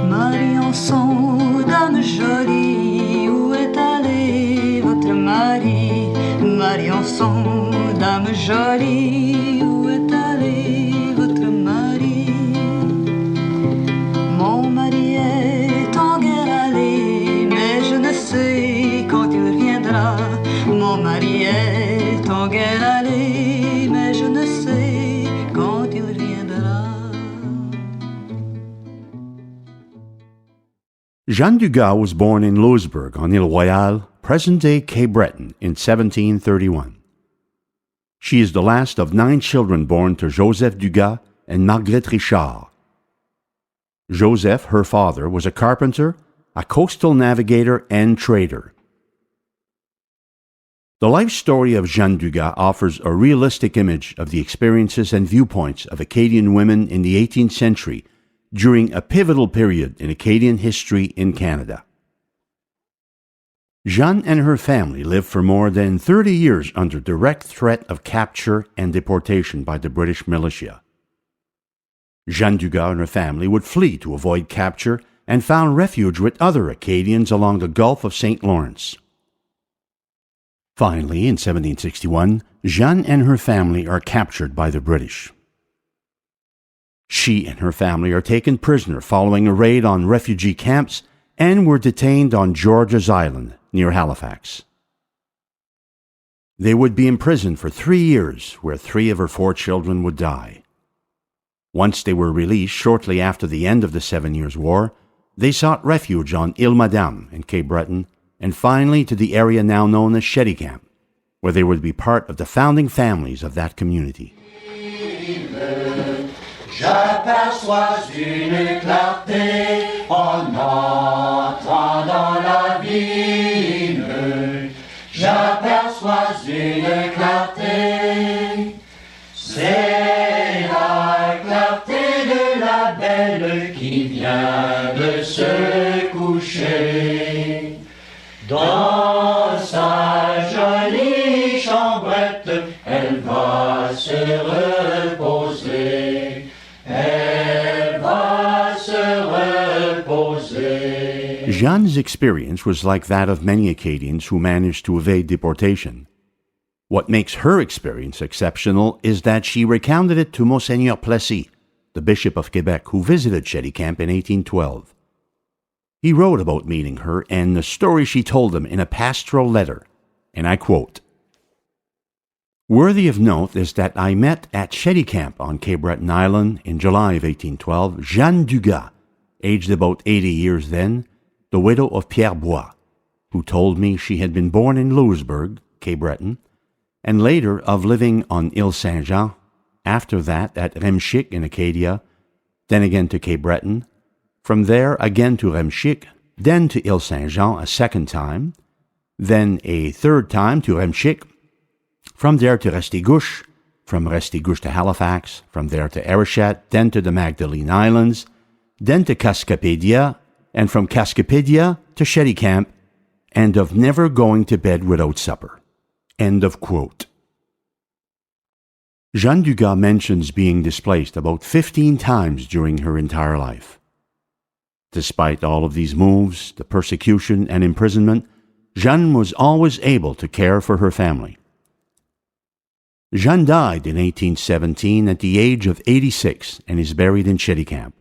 Mariançon, dame jolie, où est allé votre mari? Mariançon, dame jolie, où est allé votre mari? Mon mari est en guerre allé, mais je ne sais quand il reviendra. Mon mari est en guerre allé, mais je ne sais quand il reviendra. Jeanne Dugas was born in Louisbourg on Ile Royale, present-day Cape Breton, in 1731. She is the last of 9 children born to Joseph Dugas and Marguerite Richard. Joseph, her father, was a carpenter, a coastal navigator, and trader. The life story of Jeanne Dugas offers a realistic image of the experiences and viewpoints of Acadian women in the 18th century during a pivotal period in Acadian history in Canada. Jeanne and her family lived for more than 30 years under direct threat of capture and deportation by the British militia. Jeanne Dugas and her family would flee to avoid capture and found refuge with other Acadians along the Gulf of St. Lawrence. Finally, in 1761, Jeanne and her family are captured by the British. She and her family are taken prisoner following a raid on refugee camps and were detained on George's Island near Halifax. They would be imprisoned for 3 years, where 3 of her 4 children would die. Once they were released shortly after the end of the 7 Years' War, they sought refuge on Ile Madame in Cape Breton, and finally to the area now known as Cheticamp, where they would be part of the founding families of that community. J'aperçois une clarté en entrant dans la ville. J'aperçois une clarté, c'est la clarté de la belle qui vient de se coucher. Dans sa jolie chambrette, elle va se reposer. Jeanne's experience was like that of many Acadians who managed to evade deportation. What makes her experience exceptional is that she recounted it to Monseigneur Plessis, the Bishop of Quebec, who visited Cheticamp in 1812. He wrote about meeting her and the story she told him in a pastoral letter, and I quote, "Worthy of note is that I met at Cheticamp on Cape Breton Island in July of 1812 Jeanne Dugas, aged about 80 years then, the widow of Pierre Bois, who told me she had been born in Louisbourg, Cape Breton, and later of living on Ile Saint-Jean, after that at Remchick in Acadia, then again to Cape Breton, from there again to Remchick, then to Ile Saint-Jean a second time, then a third time to Remchick, from there to Restigouche, from Restigouche to Halifax, from there to Arichat, then to the Magdalene Islands, then to Cascapedia, and from Cascapedia to Cheticamp, and of never going to bed without supper." End of quote. Jeanne Dugas mentions being displaced about 15 times during her entire life. Despite all of these moves, the persecution and imprisonment, Jeanne was always able to care for her family. Jeanne died in 1817 at the age of 86 and is buried in Cheticamp.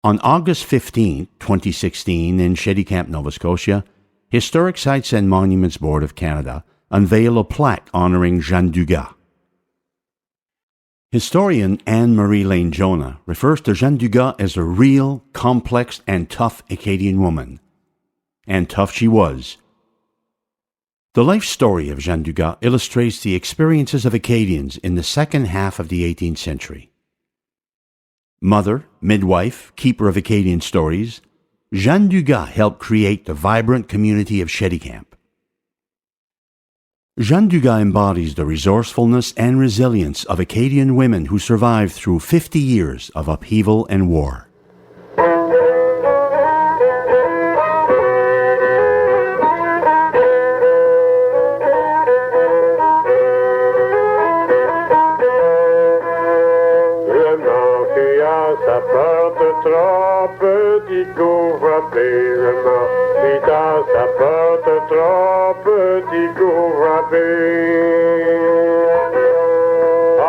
On August 15, 2016, in Cheticamp, Nova Scotia, Historic Sites and Monuments Board of Canada unveiled a plaque honoring Jeanne Dugas. Historian Anne-Marie Lane Jonah refers to Jeanne Dugas as a real, complex, and tough Acadian woman. And tough she was. The life story of Jeanne Dugas illustrates the experiences of Acadians in the second half of the 18th century. Mother, midwife, keeper of Acadian stories, Jeanne Dugas helped create the vibrant community of Cheticamp. Jeanne Dugas embodies the resourcefulness and resilience of Acadian women who survived through 50 years of upheaval and war. petit coup frappé, le mort à sa porte, trois petits coups frappés.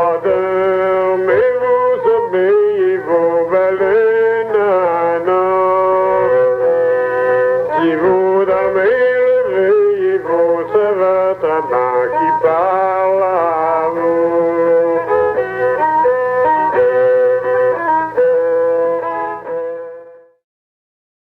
Endormez-vous, sommeillez-vous, belle Nanon. Si vous dormez, réveillez-vous, c'est votre amant qui parle.